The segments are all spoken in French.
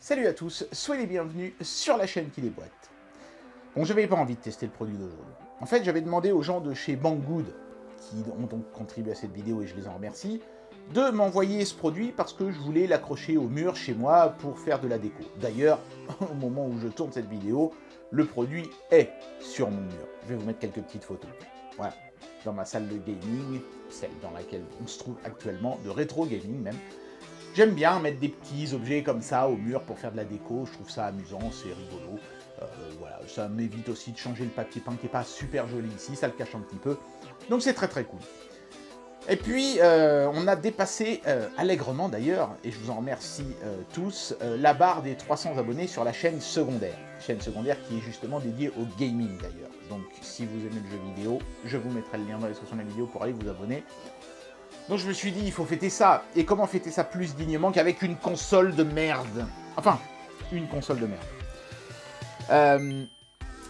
Salut à tous, soyez les bienvenus sur la chaîne qui déboîte. Bon, j'avais pas envie de tester le produit d'aujourd'hui. En fait, j'avais demandé aux gens de chez Banggood, qui ont donc contribué à cette vidéo et je les en remercie, de m'envoyer ce produit parce que je voulais l'accrocher au mur chez moi pour faire de la déco. D'ailleurs, au moment où je tourne cette vidéo, le produit est sur mon mur. Je vais vous mettre quelques petites photos. Voilà, dans ma salle de gaming, celle dans laquelle on se trouve actuellement, de rétro gaming même. J'aime bien mettre des petits objets comme ça au mur pour faire de la déco, je trouve ça amusant, c'est rigolo. Voilà, ça m'évite aussi de changer le papier peint qui n'est pas super joli ici, ça le cache un petit peu. Donc c'est très très cool. Et puis, on a dépassé, allègrement d'ailleurs, et je vous en remercie tous, la barre des 300 abonnés sur la chaîne secondaire. Chaîne secondaire qui est justement dédiée au gaming d'ailleurs. Donc si vous aimez le jeu vidéo, je vous mettrai le lien dans la description de la vidéo pour aller vous abonner. Donc je me suis dit, il faut fêter ça. Et comment fêter ça plus dignement qu'avec une console de merde? Enfin, une console de merde.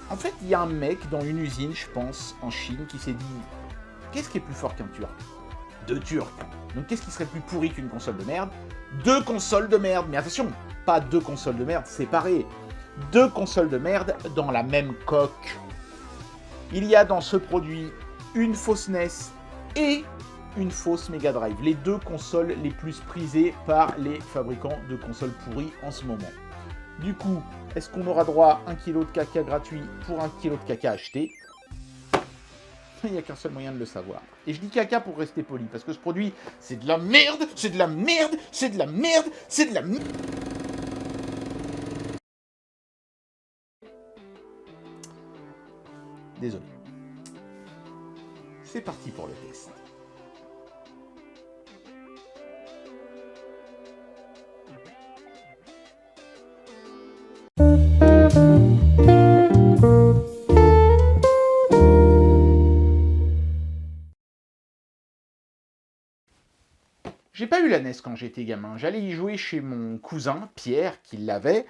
En fait, il y a un mec dans une usine, je pense, en Chine, qui s'est dit, qu'est-ce qui est plus fort qu'un Turc? Deux Turcs. Donc qu'est-ce qui serait plus pourri qu'une console de merde? Deux consoles de merde. Mais attention, pas deux consoles de merde séparées. Deux consoles de merde dans la même coque. Il y a dans ce produit une fausse NES et une fausse Mega Drive. Les deux consoles les plus prisées par les fabricants de consoles pourries en ce moment. Du coup, est-ce qu'on aura droit à 1 kg de caca gratuit pour 1 kg de caca acheté? Il n'y a qu'un seul moyen de le savoir. Et je dis caca pour rester poli, parce que ce produit, c'est de la merde, c'est de la merde, c'est de la merde, c'est de la merde. Désolé. C'est parti pour le test. J'ai pas eu la NES quand j'étais gamin. J'allais y jouer chez mon cousin, Pierre, qui l'avait.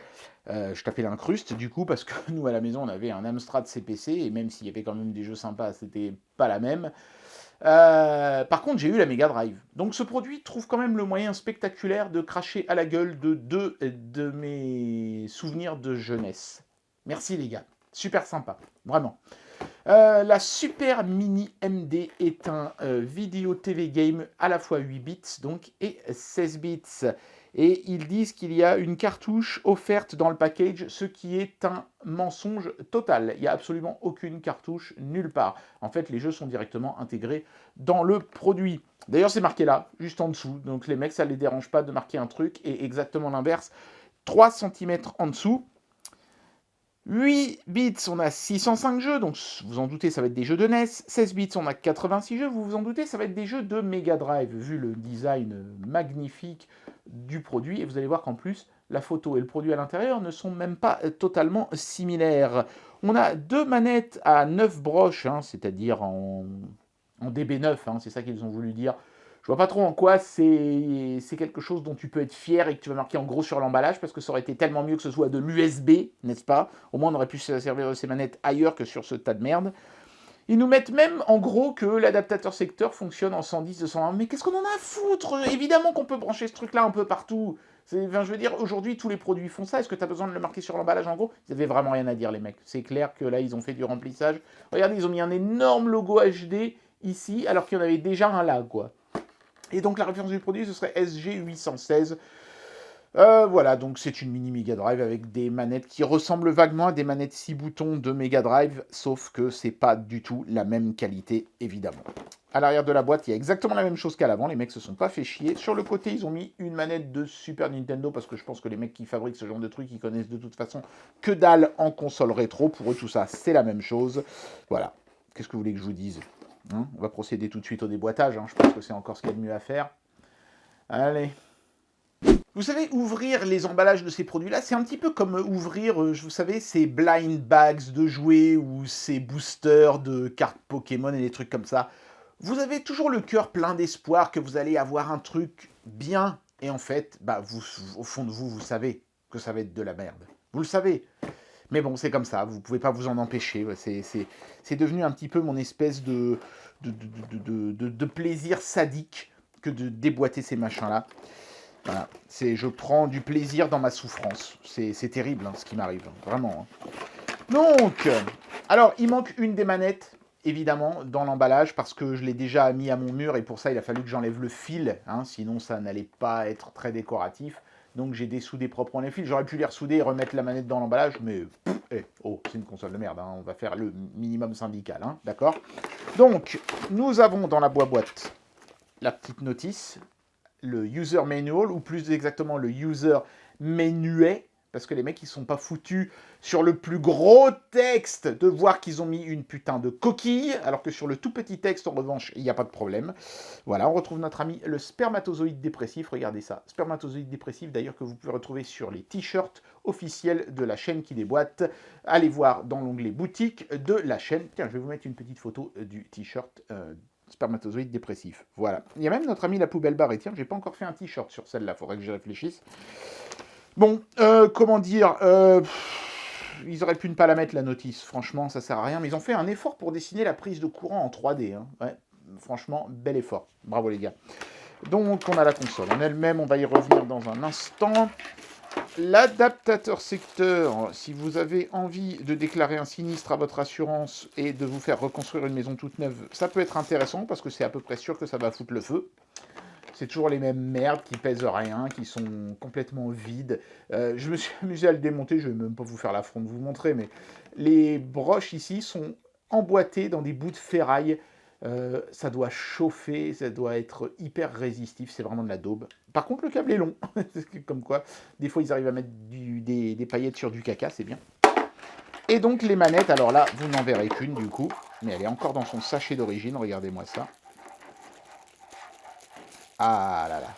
Je tapais l'incruste, du coup, parce que nous, à la maison, on avait un Amstrad CPC, et même s'il y avait quand même des jeux sympas, c'était pas la même. Par contre, j'ai eu la Mega Drive. Donc ce produit trouve quand même le moyen spectaculaire de cracher à la gueule de deux de mes souvenirs de jeunesse. Merci les gars, super sympa, vraiment. La Super Mini MD est un vidéo TV game à la fois 8 bits donc, et 16 bits. Et ils disent qu'il y a une cartouche offerte dans le package, ce qui est un mensonge total. Il n'y a absolument aucune cartouche nulle part. En fait, les jeux sont directement intégrés dans le produit. D'ailleurs, c'est marqué là, juste en dessous. Donc les mecs, ça ne les dérange pas de marquer un truc. Et exactement l'inverse, 3 cm en dessous. 8 bits, on a 605 jeux, donc vous en doutez, ça va être des jeux de NES. 16 bits, on a 86 jeux, vous en doutez, ça va être des jeux de Mega Drive, vu le design magnifique du produit. Et vous allez voir qu'en plus, la photo et le produit à l'intérieur ne sont même pas totalement similaires. On a deux manettes à 9 broches, hein, c'est-à-dire en DB9, hein, c'est ça qu'ils ont voulu dire. Je vois pas trop en quoi c'est quelque chose dont tu peux être fier et que tu vas marquer en gros sur l'emballage, parce que ça aurait été tellement mieux que ce soit de l'USB, n'est-ce pas? Au moins on aurait pu se servir de ces manettes ailleurs que sur ce tas de merde. Ils nous mettent même en gros que l'adaptateur secteur fonctionne en 110, 220. Mais qu'est-ce qu'on en a à foutre? Évidemment qu'on peut brancher ce truc-là un peu partout. Enfin, je veux dire, aujourd'hui, tous les produits font ça. Est-ce que tu as besoin de le marquer sur l'emballage en gros? Ils avaient vraiment rien à dire, les mecs. C'est clair que là, ils ont fait du remplissage. Regardez, ils ont mis un énorme logo HD ici, alors qu'il y en avait déjà un là, quoi. Et donc la référence du produit, ce serait SG816. Voilà, donc c'est une mini Mega Drive avec des manettes qui ressemblent vaguement à des manettes 6 boutons de Mega Drive, sauf que c'est pas du tout la même qualité, évidemment. À l'arrière de la boîte, il y a exactement la même chose qu'à l'avant, les mecs se sont pas fait chier. Sur le côté, ils ont mis une manette de Super Nintendo, parce que je pense que les mecs qui fabriquent ce genre de trucs, ils connaissent de toute façon que dalle en console rétro. Pour eux, tout ça, c'est la même chose. Voilà. Qu'est-ce que vous voulez que je vous dise? On va procéder tout de suite au déboîtage, hein. Je pense que c'est encore ce qu'il y a de mieux à faire. Allez. Vous savez, ouvrir les emballages de ces produits-là, c'est un petit peu comme ouvrir, vous savez, ces blind bags de jouets ou ces boosters de cartes Pokémon et des trucs comme ça. Vous avez toujours le cœur plein d'espoir que vous allez avoir un truc bien. Et en fait, bah, au fond de vous, vous savez que ça va être de la merde. Vous le savez. Mais bon, c'est comme ça, vous ne pouvez pas vous en empêcher. C'est devenu un petit peu mon espèce de plaisir sadique que de déboîter ces machins-là. Voilà. Je prends du plaisir dans ma souffrance. C'est terrible, hein, ce qui m'arrive, hein, vraiment. Hein. Donc, alors, il manque une des manettes, évidemment, dans l'emballage, parce que je l'ai déjà mis à mon mur, et pour ça, il a fallu que j'enlève le fil, hein, sinon ça n'allait pas être très décoratif. Donc j'ai dessoudé proprement les fils. J'aurais pu les ressouder et remettre la manette dans l'emballage, mais c'est une console de merde, hein, on va faire le minimum syndical, hein, d'accord. Donc, nous avons dans la boîte la petite notice, le user manual, ou plus exactement le user menuet, parce que les mecs, ils sont pas foutus sur le plus gros texte de voir qu'ils ont mis une putain de coquille, alors que sur le tout petit texte, en revanche, il n'y a pas de problème. Voilà, on retrouve notre ami le spermatozoïde dépressif, regardez ça. Spermatozoïde dépressif, d'ailleurs, que vous pouvez retrouver sur les t-shirts officiels de la chaîne qui déboîte. Allez voir dans l'onglet boutique de la chaîne. Tiens, je vais vous mettre une petite photo du t-shirt spermatozoïde dépressif. Voilà. Il y a même notre ami la poubelle barrée. Tiens, j'ai pas encore fait un t-shirt sur celle-là, faudrait que j'y réfléchisse. Bon, comment dire, ils auraient pu ne pas la mettre, la notice. Franchement, ça sert à rien. Mais ils ont fait un effort pour dessiner la prise de courant en 3D. Hein. Ouais, franchement, bel effort. Bravo les gars. Donc, on a la console en elle-même. On va y revenir dans un instant. L'adaptateur secteur, si vous avez envie de déclarer un sinistre à votre assurance et de vous faire reconstruire une maison toute neuve, ça peut être intéressant parce que c'est à peu près sûr que ça va foutre le feu. C'est toujours les mêmes merdes qui pèsent rien, qui sont complètement vides. Je me suis amusé à le démonter, je ne vais même pas vous faire l'affront de vous montrer, mais les broches ici sont emboîtées dans des bouts de ferraille. Ça doit chauffer, ça doit être hyper résistif, c'est vraiment de la daube. Par contre, le câble est long, comme quoi, des fois ils arrivent à mettre des paillettes sur du caca, c'est bien. Et donc les manettes, alors là, vous n'en verrez qu'une du coup, mais elle est encore dans son sachet d'origine, regardez-moi ça. Ah là là.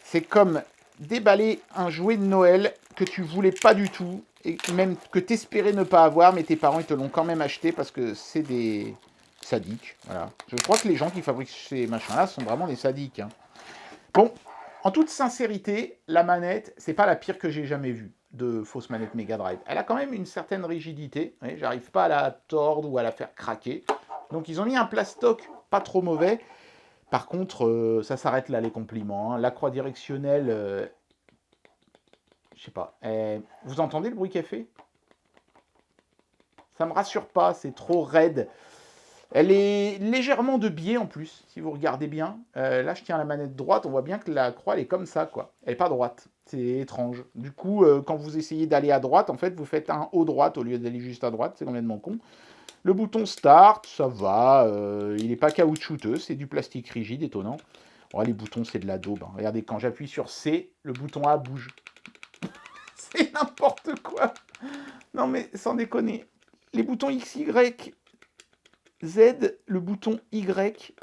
C'est comme déballer un jouet de Noël que tu voulais pas du tout, et même que tu espérais ne pas avoir, mais tes parents ils te l'ont quand même acheté parce que c'est des sadiques. Voilà. Je crois que les gens qui fabriquent ces machins-là sont vraiment des sadiques. Hein. Bon, en toute sincérité, la manette, c'est pas la pire que j'ai jamais vue de fausse manette Mega Drive. Elle a quand même une certaine rigidité. J'arrive pas à la tordre ou à la faire craquer. Donc ils ont mis un plastoc pas trop mauvais. Par contre, ça s'arrête là les compliments. Hein. La croix directionnelle, je sais pas. Vous entendez le bruit qu'elle fait? Ça me rassure pas, c'est trop raide. Elle est légèrement de biais en plus, si vous regardez bien. Là, je tiens la manette droite, on voit bien que la croix elle est comme ça, quoi. Elle n'est pas droite. C'est étrange. Du coup, quand vous essayez d'aller à droite, en fait, vous faites un haut droite au lieu d'aller juste à droite. C'est complètement con. Le bouton Start, ça va, il n'est pas caoutchouteux, c'est du plastique rigide, étonnant. Oh, les boutons, c'est de la daube. Hein. Regardez, quand j'appuie sur C, le bouton A bouge. C'est n'importe quoi. Non mais, sans déconner. Les boutons X, Y, Z, le bouton Y.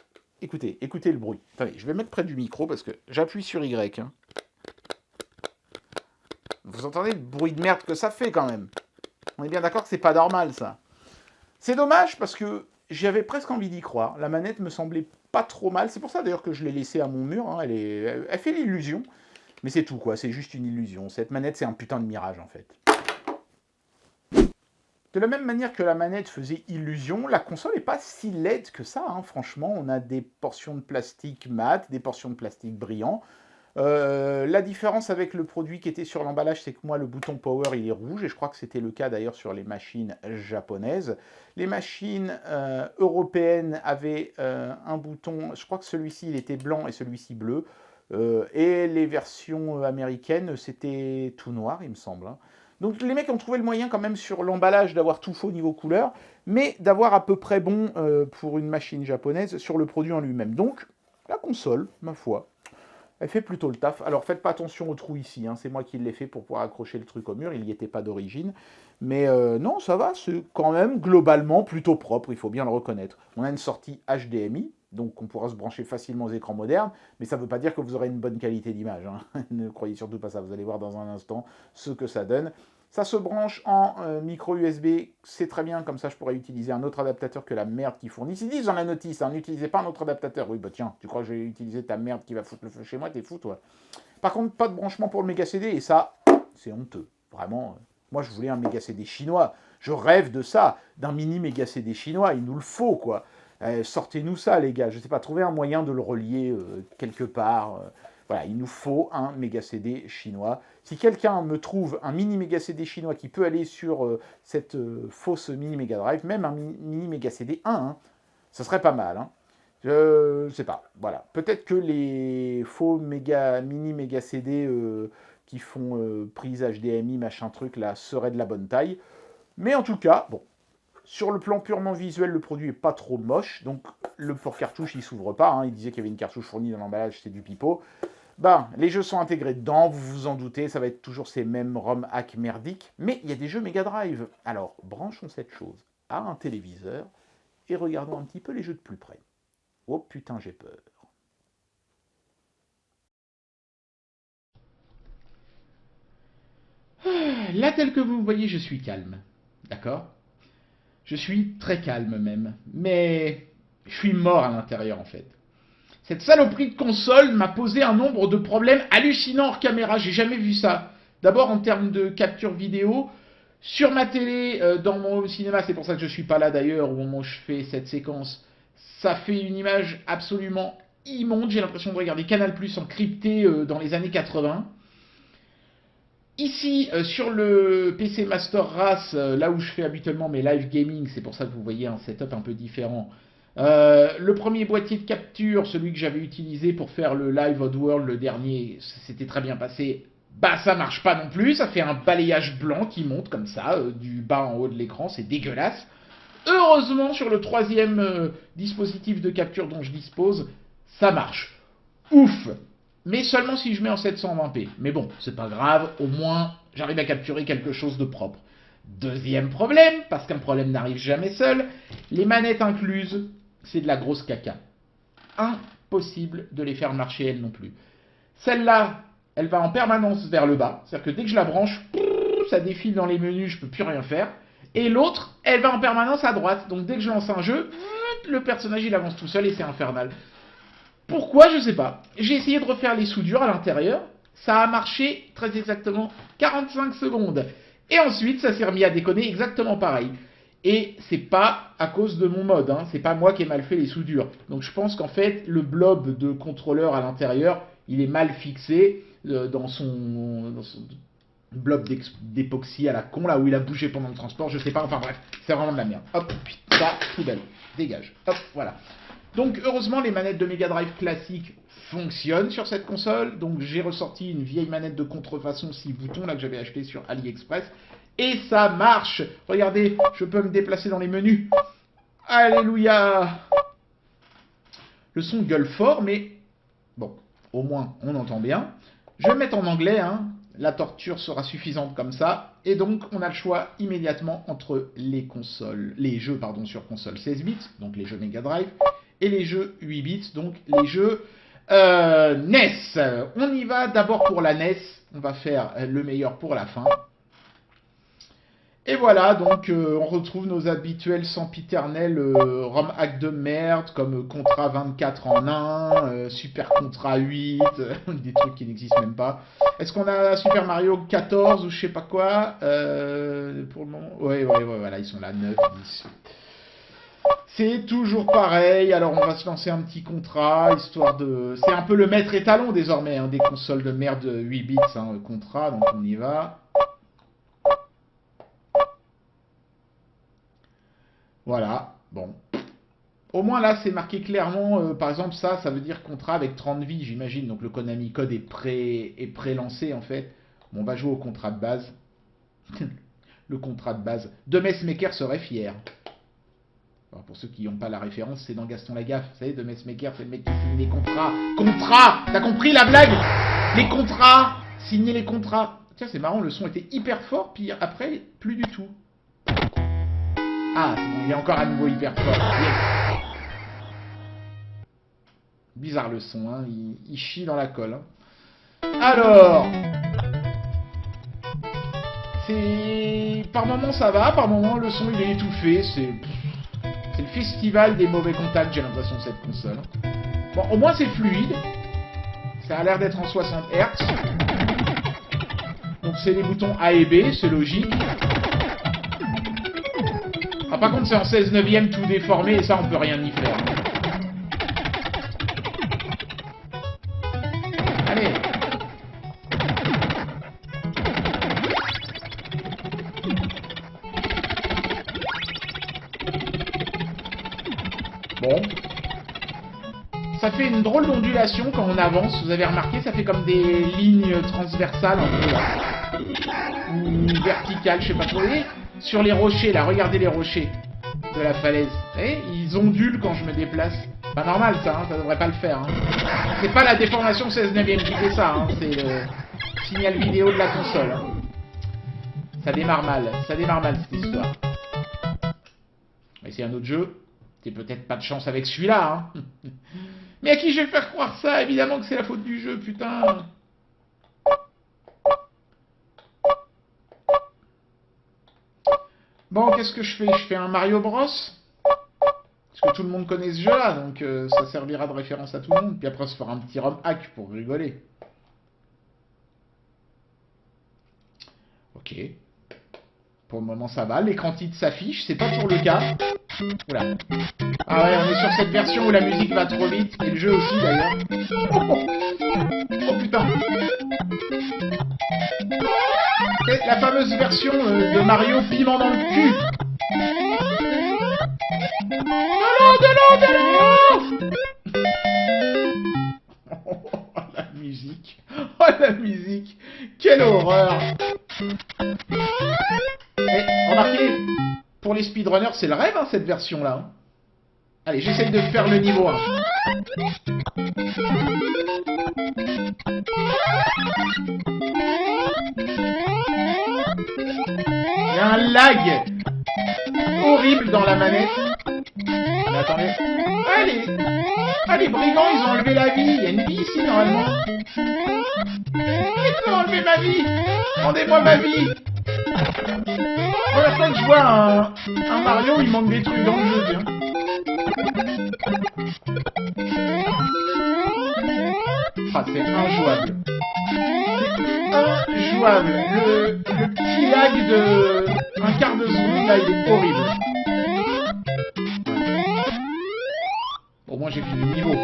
Écoutez le bruit. Attendez, je vais mettre près du micro parce que j'appuie sur Y. Hein. Vous entendez le bruit de merde que ça fait quand même. On est bien d'accord que c'est pas normal, ça. C'est dommage parce que j'avais presque envie d'y croire. La manette me semblait pas trop mal. C'est pour ça d'ailleurs que je l'ai laissée à mon mur. Hein. Elle fait l'illusion. Mais c'est tout quoi, c'est juste une illusion. Cette manette, c'est un putain de mirage en fait. De la même manière que la manette faisait illusion, la console n'est pas si laide que ça. Hein. Franchement, on a des portions de plastique mat, des portions de plastique brillant. La différence avec le produit qui était sur l'emballage, c'est que moi, le bouton Power, il est rouge, et je crois que c'était le cas d'ailleurs sur les machines japonaises. Les machines européennes avaient un bouton, je crois que celui-ci, il était blanc et celui-ci bleu. Et les versions américaines, c'était tout noir, il me semble. Hein. Donc les mecs ont trouvé le moyen quand même sur l'emballage d'avoir tout faux niveau couleur, mais d'avoir à peu près bon pour une machine japonaise sur le produit en lui-même. Donc, la console, ma foi, elle fait plutôt le taf. Alors faites pas attention au trou ici, hein. C'est moi qui l'ai fait pour pouvoir accrocher le truc au mur, il n'y était pas d'origine. Mais non, ça va, c'est quand même globalement plutôt propre, il faut bien le reconnaître. On a une sortie HDMI, donc on pourra se brancher facilement aux écrans modernes, mais ça ne veut pas dire que vous aurez une bonne qualité d'image. Hein. Ne croyez surtout pas ça, vous allez voir dans un instant ce que ça donne. Ça se branche en micro USB, c'est très bien, comme ça je pourrais utiliser un autre adaptateur que la merde qu'ils fournissent. Ils disent dans la notice, hein, n'utilisez pas un autre adaptateur. Oui, bah tiens, tu crois que je vais utiliser ta merde qui va foutre le feu chez moi, t'es fou toi. Par contre, pas de branchement pour le méga CD, et ça, c'est honteux. Vraiment, moi je voulais un méga CD chinois. Je rêve de ça, d'un mini méga CD chinois, il nous le faut quoi. Sortez-nous ça les gars, je sais pas, trouvez un moyen de le relier quelque part. Voilà, il nous faut un méga CD chinois. Si quelqu'un me trouve un mini méga CD chinois qui peut aller sur cette fausse mini Mega Drive, même un mini méga CD 1, hein, ça serait pas mal. Hein. Je sais pas. Voilà. Peut-être que les faux mini méga CD qui font prise HDMI, machin truc, là, seraient de la bonne taille. Mais en tout cas, bon. Sur le plan purement visuel, le produit est pas trop moche. Donc, le port cartouche, il s'ouvre pas. Hein. Il disait qu'il y avait une cartouche fournie dans l'emballage, c'est du pipeau. Ben, les jeux sont intégrés dedans, vous vous en doutez, ça va être toujours ces mêmes ROM hack merdiques. Mais il y a des jeux Mega Drive. Alors, branchons cette chose à un téléviseur et regardons un petit peu les jeux de plus près. Oh putain, j'ai peur. Là, tel que vous voyez, je suis calme. D'accord? Je suis très calme même. Mais je suis mort à l'intérieur en fait. Cette saloperie de console m'a posé un nombre de problèmes hallucinants hors caméra. J'ai jamais vu ça. D'abord en termes de capture vidéo. Sur ma télé, dans mon home cinéma, c'est pour ça que je suis pas là d'ailleurs au moment où je fais cette séquence, ça fait une image absolument immonde. J'ai l'impression de regarder Canal+ encrypté dans les années 80. Ici, sur le PC Master Race, là où je fais habituellement mes live gaming, c'est pour ça que vous voyez un setup un peu différent. Le premier boîtier de capture, celui que j'avais utilisé pour faire le Live Oddworld, le dernier, c'était très bien passé. Bah ça marche pas non plus, ça fait un balayage blanc qui monte comme ça, du bas en haut de l'écran, c'est dégueulasse. Heureusement, sur le troisième dispositif de capture dont je dispose, ça marche. Ouf! Mais seulement si je mets en 720p. Mais bon, c'est pas grave, au moins j'arrive à capturer quelque chose de propre. Deuxième problème, parce qu'un problème n'arrive jamais seul, les manettes incluses, c'est de la grosse caca. Impossible de les faire marcher elles non plus. Celle-là, elle va en permanence vers le bas, c'est-à-dire que dès que je la branche, ça défile dans les menus, je peux plus rien faire. Et l'autre, elle va en permanence à droite, donc dès que je lance un jeu, le personnage il avance tout seul et c'est infernal. Pourquoi? Je sais pas. J'ai essayé de refaire les soudures à l'intérieur. Ça a marché très exactement 45 secondes. Et ensuite, ça s'est remis à déconner exactement pareil. Et c'est pas à cause de mon mode, hein. C'est pas moi qui ai mal fait les soudures. Donc je pense qu'en fait, le blob de contrôleur à l'intérieur, il est mal fixé dans son blob d'époxy à la con, là où il a bougé pendant le transport. Je sais pas, enfin bref, c'est vraiment de la merde. Hop, ça, poubelle, dégage. Hop, voilà. Donc heureusement les manettes de Mega Drive classiques fonctionnent sur cette console. Donc j'ai ressorti une vieille manette de contrefaçon 6 boutons là que j'avais acheté sur AliExpress. Et ça marche. Regardez, je peux me déplacer dans les menus. Alléluia. Le son gueule fort, mais bon, au moins on entend bien. Je vais me mettre en anglais, hein. La torture sera suffisante comme ça. Et donc on a le choix immédiatement entre les jeux sur console 16 bits, donc les jeux Mega Drive, et les jeux 8 bits, donc les jeux NES. On y va d'abord pour la NES, on va faire le meilleur pour la fin. Et voilà, donc on retrouve nos habituels sempiternels ROM hack de merde, comme Contra 24 en 1, Super Contra 8, des trucs qui n'existent même pas. Est-ce qu'on a Super Mario 14 ou je sais pas quoi pour le moment? Ouais, voilà, ils sont là, 9, 10. C'est toujours pareil, alors on va se lancer un petit contrat, histoire de... C'est un peu le maître étalon désormais, hein, des consoles de merde 8 bits, hein, contrat, donc on y va. Voilà, bon. Au moins là, c'est marqué clairement, par exemple, ça veut dire contrat avec 30 vies, j'imagine. Donc le Konami Code est pré-lancé en fait. Bon, on va jouer au contrat de base. Le contrat de base. De Messmaker serait fier. Alors, pour ceux qui n'ont pas la référence, c'est dans Gaston Lagaffe. Vous savez, de Messmaker, c'est le mec qui signe les contrats. Contrat! T'as compris la blague? Les contrats! Signer les contrats. Tiens, c'est marrant, le son était hyper fort, puis après, plus du tout. Ah, c'est bon, il est encore à nouveau hyper fort. Yes. Bizarre le son, hein. Il chie dans la colle. Hein. Alors, par moments ça va, par moments le son il est étouffé. C'est le festival des mauvais contacts, j'ai l'impression, cette console. Bon, au moins c'est fluide. Ça a l'air d'être en 60 Hz. Donc c'est les boutons A et B, c'est logique. Ah, par contre, c'est en 16 neuvième tout déformé et ça, on peut rien y faire. Allez. Bon. Ça fait une drôle d'ondulation quand on avance. Vous avez remarqué, ça fait comme des lignes transversales un peu là. Ou verticales, je sais pas trop. Vous voyez, sur les rochers là, regardez les rochers de la falaise. Vous voyez, ils ondulent quand je me déplace. Pas normal ça, hein, ça devrait pas le faire. Hein. C'est pas la déformation 16/9 qui fait ça, hein, c'est le signal vidéo de la console. Hein. Ça démarre mal cette histoire. On va essayer un autre jeu. T'as peut-être pas de chance avec celui-là. Hein. Mais à qui je vais faire croire ça? Évidemment que c'est la faute du jeu, putain. Bon, qu'est-ce que je fais? Je fais un Mario Bros. Parce que tout le monde connaît ce jeu-là, donc ça servira de référence à tout le monde. Puis après, on se fera un petit ROM hack pour rigoler. Ok. Pour le moment, ça va. L'écran titre s'affiche. C'est pas toujours le cas. Oula. Ah ouais, on est sur cette version où la musique va trop vite. Et le jeu aussi, d'ailleurs. Oh putain. C'est la fameuse version de Mario piment dans le cul. De l'eau. Oh, la musique. Oh, la musique. Quelle horreur. Et remarquez, pour les speedrunners, c'est le rêve, hein, cette version-là. Hein. Allez, j'essaye de faire le niveau 1. Il y a un lag horrible dans la manette. Mais attendez. Allez, les brigands, ils ont enlevé la vie. Il y a une vie ici, normalement. Ils ont enlevé ma vie. Rendez-moi ma vie. Première fois que je vois un Mario, il manque des trucs dans le jeu, bien. Ah, c'est injouable. C'est injouable. Le petit lag de un quart de seconde, là, il est horrible. Au moins, j'ai fini le niveau.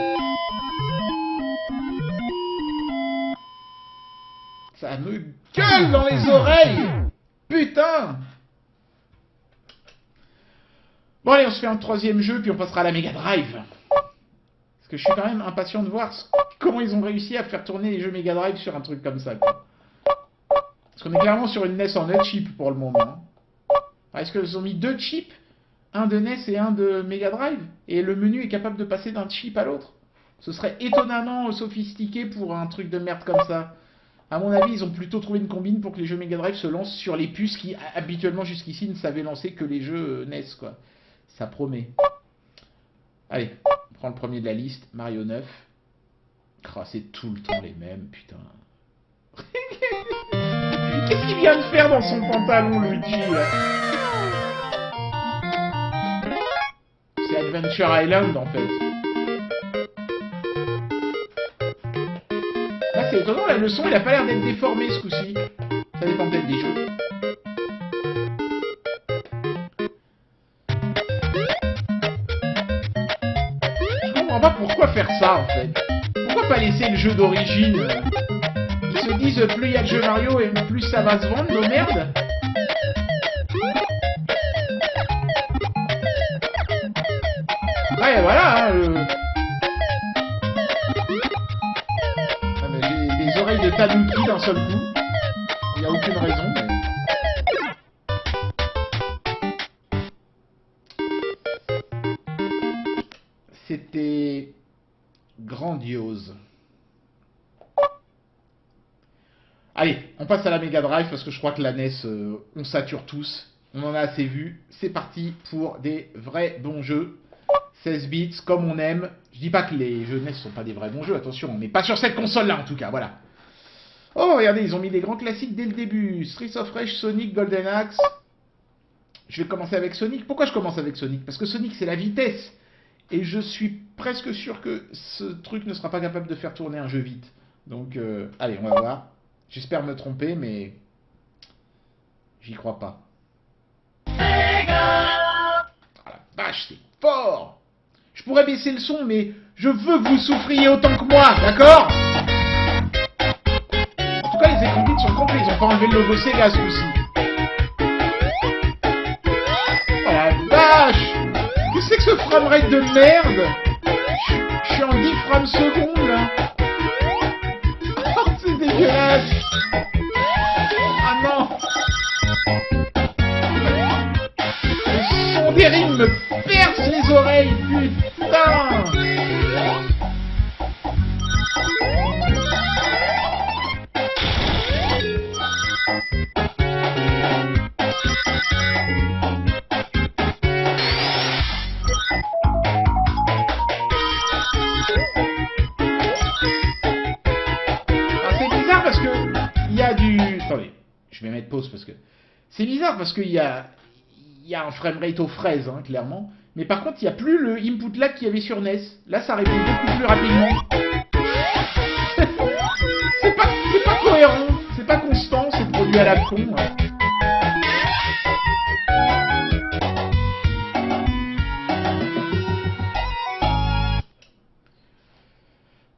Ça me gueule dans les oreilles. Putain. Bon allez, on se fait un troisième jeu, puis on passera à la Mega Drive. Parce que je suis quand même impatient de voir comment ils ont réussi à faire tourner les jeux Mega Drive sur un truc comme ça. Quoi. Parce qu'on est clairement sur une NES en 2 chip pour le moment. Est-ce qu'ils ont mis 2 chips? Un de NES et un de Mega Drive? Et le menu est capable de passer d'un chip à l'autre? Ce serait étonnamment sophistiqué pour un truc de merde comme ça. À mon avis, ils ont plutôt trouvé une combine pour que les jeux Mega Drive se lancent sur les puces qui, habituellement, jusqu'ici, ne savaient lancer que les jeux NES, quoi. Ça promet. Allez, on prend le premier de la liste, Mario 9. Oh, c'est tout le temps les mêmes, putain. Qu'est-ce qu'il vient de faire dans son pantalon, Luigi, là? C'est Adventure Island, en fait. Là, c'est étonnant, la leçon, il a pas l'air d'être déformé, ce coup-ci. Ça dépend peut-être des jeux. Je comprends pas pourquoi faire ça, en fait. Pourquoi pas laisser le jeu d'origine? Ils se disent, plus il y a de jeux Mario, et plus ça va se vendre, nos merdes. Ouais, voilà, hein, j'ai des oreilles de tanuki d'un seul coup. Il n'y a aucune raison, mais... C'était grandiose. Allez, on passe à la Mega Drive parce que je crois que la NES, on sature tous. On en a assez vu. C'est parti pour des vrais bons jeux. 16 bits, comme on aime. Je dis pas que les jeux NES sont pas des vrais bons jeux, attention, mais pas sur cette console-là en tout cas, voilà. Oh, regardez, ils ont mis des grands classiques dès le début. Streets of Rage, Sonic, Golden Axe. Je vais commencer avec Sonic. Pourquoi je commence avec Sonic? Parce que Sonic, c'est la vitesse. Et je suis presque sûr que ce truc ne sera pas capable de faire tourner un jeu vite. Donc, allez, on va voir. J'espère me tromper, mais... j'y crois pas. Ah la vache, c'est fort! Je pourrais baisser le son, mais je veux que vous souffriez autant que moi, d'accord? En tout cas, les écrans sont complets. Ils ont pas enlevé le logo Sega, ce coup-ci. Oh la vache! framerate de merde. Je suis en 10 frames secondes là. Oh, c'est dégueulasse. Ah non. Le son des rimes me perce les oreilles, putain. Attendez, je vais mettre pause parce que c'est bizarre parce qu'il y a un framerate aux fraises, hein, clairement. Mais par contre, il n'y a plus le input lag qu'il y avait sur NES. Là, ça répond beaucoup plus rapidement. c'est pas cohérent, c'est pas constant, c'est produit à la con. Hein.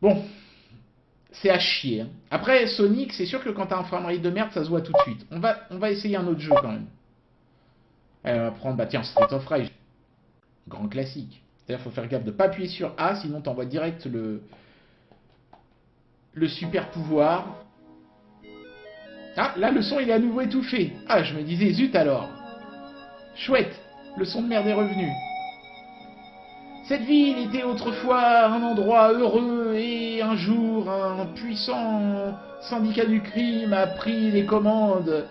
Bon. C'est à chier. Hein. Après, Sonic, c'est sûr que quand t'as un framerate de merde, ça se voit tout de suite. On va essayer un autre jeu quand même. Allez, on va prendre, bah tiens, Street of Rage. Grand classique. C'est-à-dire, faut faire gaffe de pas appuyer sur A, sinon t'envoies direct le super pouvoir. Ah, là, le son, il est à nouveau étouffé. Ah, je me disais, zut alors. Chouette, le son de merde est revenu. Cette ville était autrefois un endroit heureux et un jour, un puissant syndicat du crime a pris les commandes.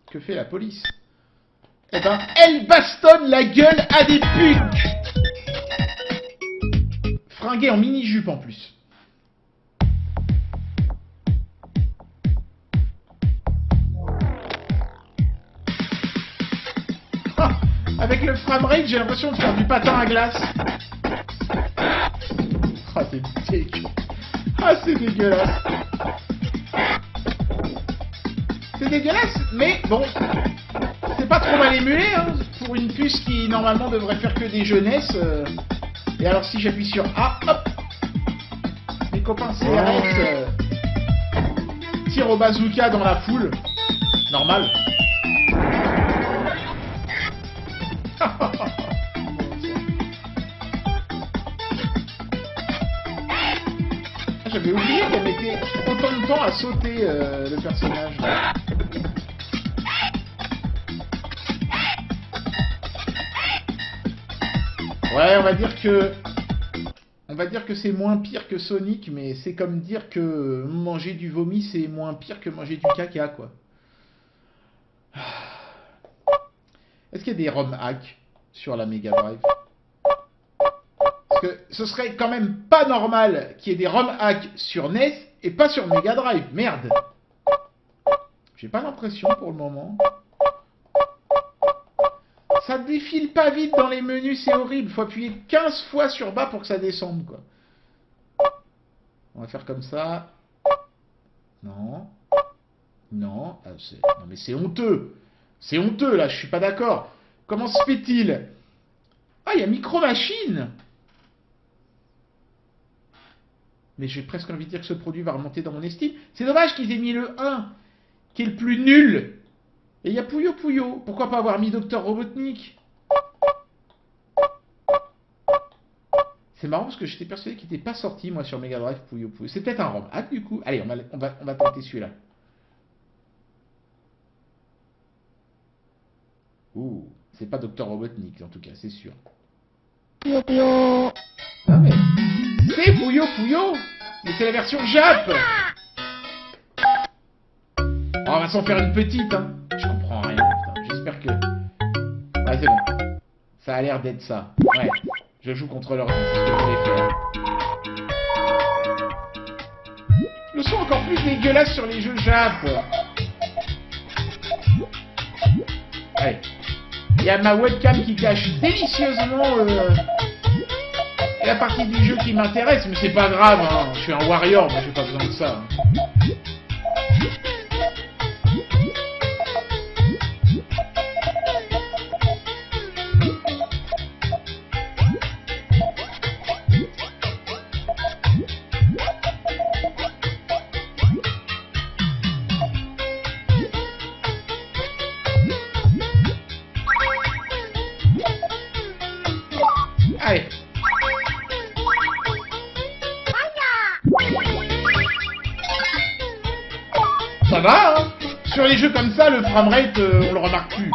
Que fait la police? Eh ben, elle bastonne la gueule à des putes! Fringuée en mini-jupe en plus. Avec le framerate, j'ai l'impression de faire du patin à glace. Ah, c'est dégueulasse. Ah, c'est dégueulasse. C'est dégueulasse, mais bon, c'est pas trop mal émulé, hein, pour une puce qui, normalement, devrait faire que des jeunesses. Et alors, si j'appuie sur A, hop, mes copains CRS tirent au bazooka dans la foule. Normal. J'avais oublié qu'elle mettait autant de temps à sauter le personnage. Ouais, on va dire que c'est moins pire que Sonic, mais c'est comme dire que manger du vomi c'est moins pire que manger du caca, quoi. Est-ce qu'il y a des ROM hacks sur la Mega Drive? Parce que ce serait quand même pas normal qu'il y ait des ROM hacks sur NES et pas sur Mega Drive. Merde. J'ai pas l'impression pour le moment. Ça défile pas vite dans les menus, c'est horrible. Faut appuyer 15 fois sur bas pour que ça descende, quoi. On va faire comme ça. Non. Non. Ah, non mais c'est honteux. C'est honteux, là, je suis pas d'accord. Comment se fait-il? Ah, il y a Micro Machine. Mais j'ai presque envie de dire que ce produit va remonter dans mon estime. C'est dommage qu'ils aient mis le 1, qui est le plus nul. Et il y a Puyo Puyo. Pourquoi pas avoir mis Dr Robotnik? C'est marrant parce que j'étais persuadé qu'il n'était pas sorti, moi, sur Mega Drive, Puyo Puyo. C'est peut-être un ROM hack, du coup. Allez, on va tenter celui-là. Ouh, c'est pas Dr Robotnik, en tout cas, c'est sûr. Puyo Puyo. Ah, mais... C'est Puyo Puyo. Mais c'est la version Jap. Oh, on va s'en faire une petite, hein. Je comprends rien, putain. J'espère que... Ouais, c'est bon. Ça a l'air d'être ça. Ouais. Je joue contre l'ordi, c'est ce que je voulais faire. Le son encore plus dégueulasse sur les jeux Jap. Allez. Il y a ma webcam qui cache délicieusement la partie du jeu qui m'intéresse, mais c'est pas grave, hein. Je suis un warrior, moi j'ai pas besoin de ça. Sur les jeux comme ça, le framerate, on le remarque plus.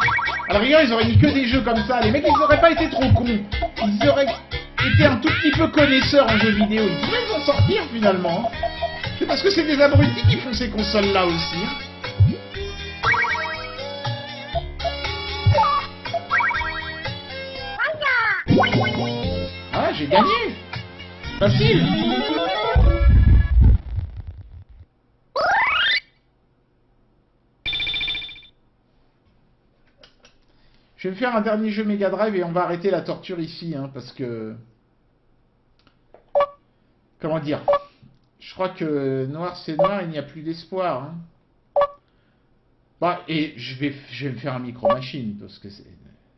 À la rigueur, ils auraient mis que des jeux comme ça. Les mecs, ils auraient pas été trop cons. Ils auraient été un tout petit peu connaisseurs en jeux vidéo. Ils pourraient s'en sortir, finalement. C'est parce que c'est des abrutis qui font ces consoles-là aussi. Ah, j'ai gagné. Facile. Je vais me faire un dernier jeu Mega Drive et on va arrêter la torture ici, hein, parce que... Comment dire? Je crois que noir c'est noir, il n'y a plus d'espoir. Hein. Bah, et je vais me faire un micro-machine, parce que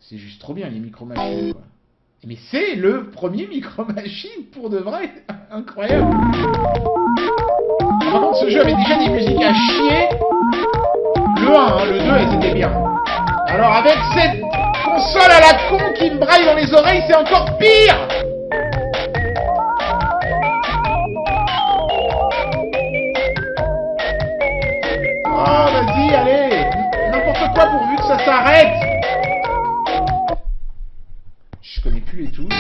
c'est juste trop bien les micro-machines, quoi. Mais c'est le premier micro-machine pour de vrai. Incroyable. Par contre, ce jeu avait déjà des musiques à chier. Le 1, hein, le 2, elles étaient bien. Alors avec cette console à la con qui me braille dans les oreilles, c'est encore pire. Oh, vas-y, allez. N'importe quoi pourvu que ça s'arrête. Je connais plus les touches.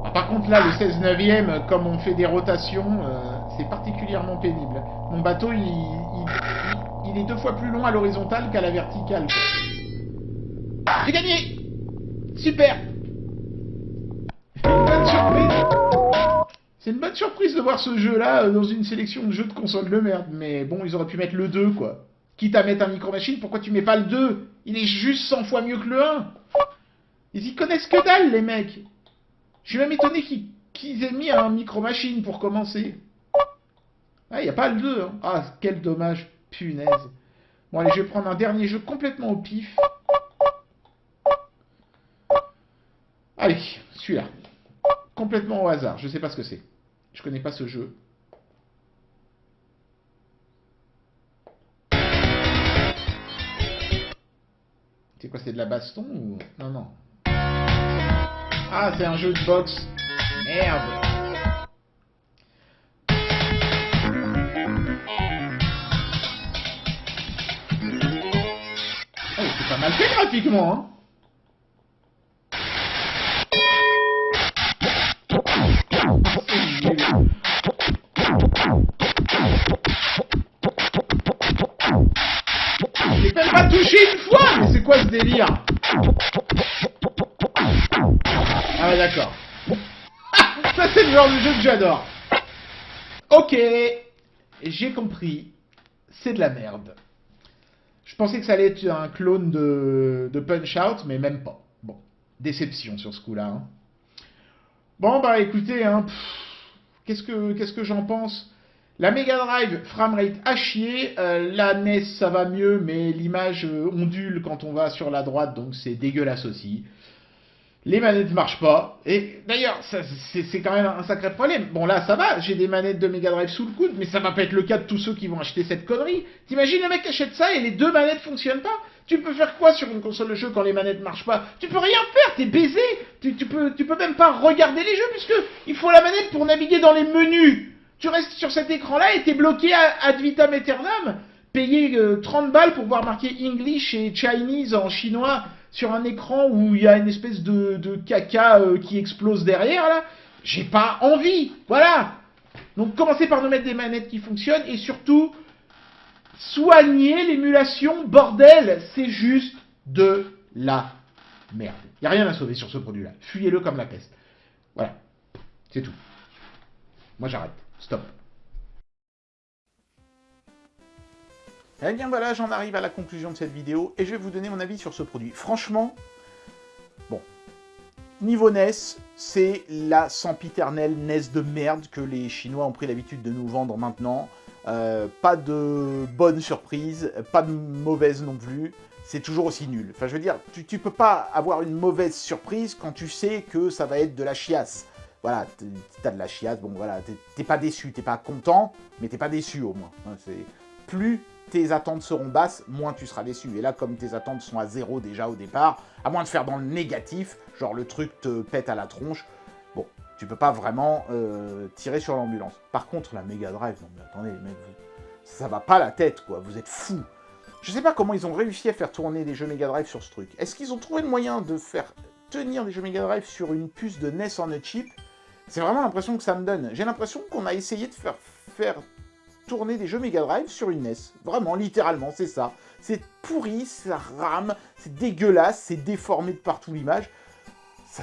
Ah, par contre là, le 16 neuvième, comme on fait des rotations, c'est particulièrement pénible. Mon bateau, il est 2 fois plus long à l'horizontale qu'à la verticale. J'ai gagné. Super. Bonne surprise. C'est une bonne surprise de voir ce jeu-là dans une sélection de jeux de console de merde. Mais bon, ils auraient pu mettre le 2, quoi. Quitte à mettre un micro-machine, pourquoi tu mets pas le 2? Il est juste 100 fois mieux que le 1. Ils y connaissent que dalle, les mecs. Je suis même étonné qu'ils aient mis un micro-machine pour commencer. Ah, y a pas le 2. Hein. Ah, quel dommage. Punaise. Bon, allez, je vais prendre un dernier jeu complètement au pif. Allez, celui-là. Complètement au hasard. Je sais pas ce que c'est. Je connais pas ce jeu. C'est quoi, c'est de la baston ou... Non, non. Ah, c'est un jeu de boxe. Merde. Oh, c'est pas mal fait graphiquement, hein. J'ai même pas touché une fois, mais c'est quoi ce délire? Ah ouais, d'accord. Ça c'est le genre de jeu que j'adore. Ok, j'ai compris. C'est de la merde. Je pensais que ça allait être un clone de Punch-Out, mais même pas. Bon, déception sur ce coup-là. Hein. Bon, bah écoutez, hein, qu'est-ce que j'en pense? La Mega Drive, framerate à chier, la NES ça va mieux, mais l'image ondule quand on va sur la droite, donc c'est dégueulasse aussi. Les manettes marchent pas, et d'ailleurs, c'est quand même un sacré problème. Bon là ça va, j'ai des manettes de Mega Drive sous le coude, mais ça va pas être le cas de tous ceux qui vont acheter cette connerie. T'imagines le mec qui achète ça et les 2 manettes fonctionnent pas? Tu peux faire quoi sur une console de jeu quand les manettes marchent pas? Tu peux rien faire, t'es baisé. Tu peux même pas regarder les jeux, puisque il faut la manette pour naviguer dans les menus. Tu restes sur cet écran-là et t'es bloqué ad vitam aeternam. Payer 30 balles pour voir marquer English et Chinese en chinois sur un écran où il y a une espèce de caca qui explose derrière, là. J'ai pas envie. Voilà. Donc commencez par nous mettre des manettes qui fonctionnent et surtout, soignez l'émulation, bordel. C'est juste de la merde. Il n'y a rien à sauver sur ce produit-là. Fuyez-le comme la peste. Voilà. C'est tout. Moi j'arrête. Stop. Eh bien voilà, j'en arrive à la conclusion de cette vidéo et je vais vous donner mon avis sur ce produit. Franchement, bon, niveau NES, c'est la sempiternelle NES de merde que les Chinois ont pris l'habitude de nous vendre maintenant. Pas de bonne surprise, pas de mauvaise non plus. C'est toujours aussi nul. Enfin, je veux dire, tu peux pas avoir une mauvaise surprise quand tu sais que ça va être de la chiasse. Voilà, t'as de la chiasse, bon voilà, t'es pas déçu, t'es pas content, mais t'es pas déçu au moins. Plus tes attentes seront basses, moins tu seras déçu. Et là, comme tes attentes sont à 0 déjà au départ, à moins de faire dans le négatif, genre le truc te pète à la tronche, bon, Tu peux pas vraiment tirer sur l'ambulance. Par contre, la Mega Drive, non mais attendez, les mecs, ça va pas la tête, quoi. Vous êtes fous. Je sais pas comment ils ont réussi à faire tourner des jeux Mega Drive sur ce truc. Est-ce qu'ils ont trouvé le moyen de faire tenir des jeux Mega Drive sur une puce de NES on a chip? C'est vraiment l'impression que ça me donne. J'ai l'impression qu'on a essayé de faire tourner des jeux Mega Drive sur une NES. Vraiment, littéralement, c'est ça. C'est pourri, ça rame, c'est dégueulasse, c'est déformé de partout l'image.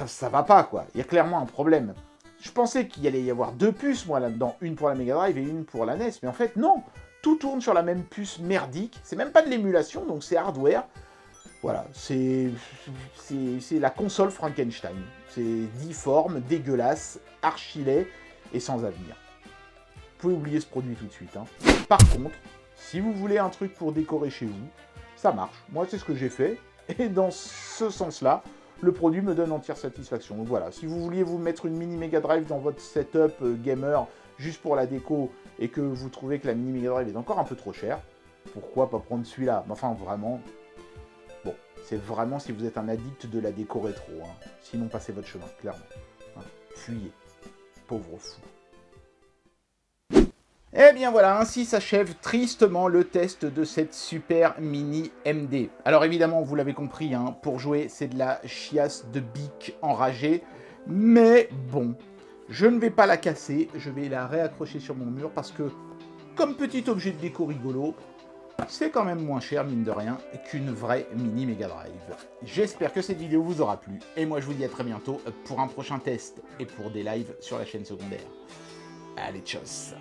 Ça va pas, quoi. Il y a clairement un problème. Je pensais qu'il allait y avoir 2 puces, moi, là-dedans. Une pour la Mega Drive et une pour la NES. Mais en fait, non. Tout tourne sur la même puce merdique. C'est même pas de l'émulation, donc c'est hardware. Voilà, c'est la console Frankenstein. C'est difforme, dégueulasse, archi-laid et sans avenir. Vous pouvez oublier ce produit tout de suite. Hein. Par contre, si vous voulez un truc pour décorer chez vous, ça marche. Moi, c'est ce que j'ai fait. Et dans ce sens-là, le produit me donne entière satisfaction. Donc voilà, si vous vouliez vous mettre une mini Mega Drive dans votre setup gamer juste pour la déco et que vous trouvez que la mini Mega Drive est encore un peu trop chère, pourquoi pas prendre celui-là? Enfin, vraiment... Bon, c'est vraiment si vous êtes un addict de la déco rétro. Hein. Sinon, passez votre chemin, clairement. Hein. Fuyez. Pauvre fou. Eh bien voilà, ainsi s'achève tristement le test de cette Super Mini MD. Alors évidemment, vous l'avez compris, hein, pour jouer, c'est de la chiasse de bic enragée. Mais bon, je ne vais pas la casser, je vais la réaccrocher sur mon mur parce que, comme petit objet de déco rigolo, c'est quand même moins cher, mine de rien, qu'une vraie Mini Mega Drive. J'espère que cette vidéo vous aura plu, et moi je vous dis à très bientôt pour un prochain test et pour des lives sur la chaîne secondaire. Allez, tchuss!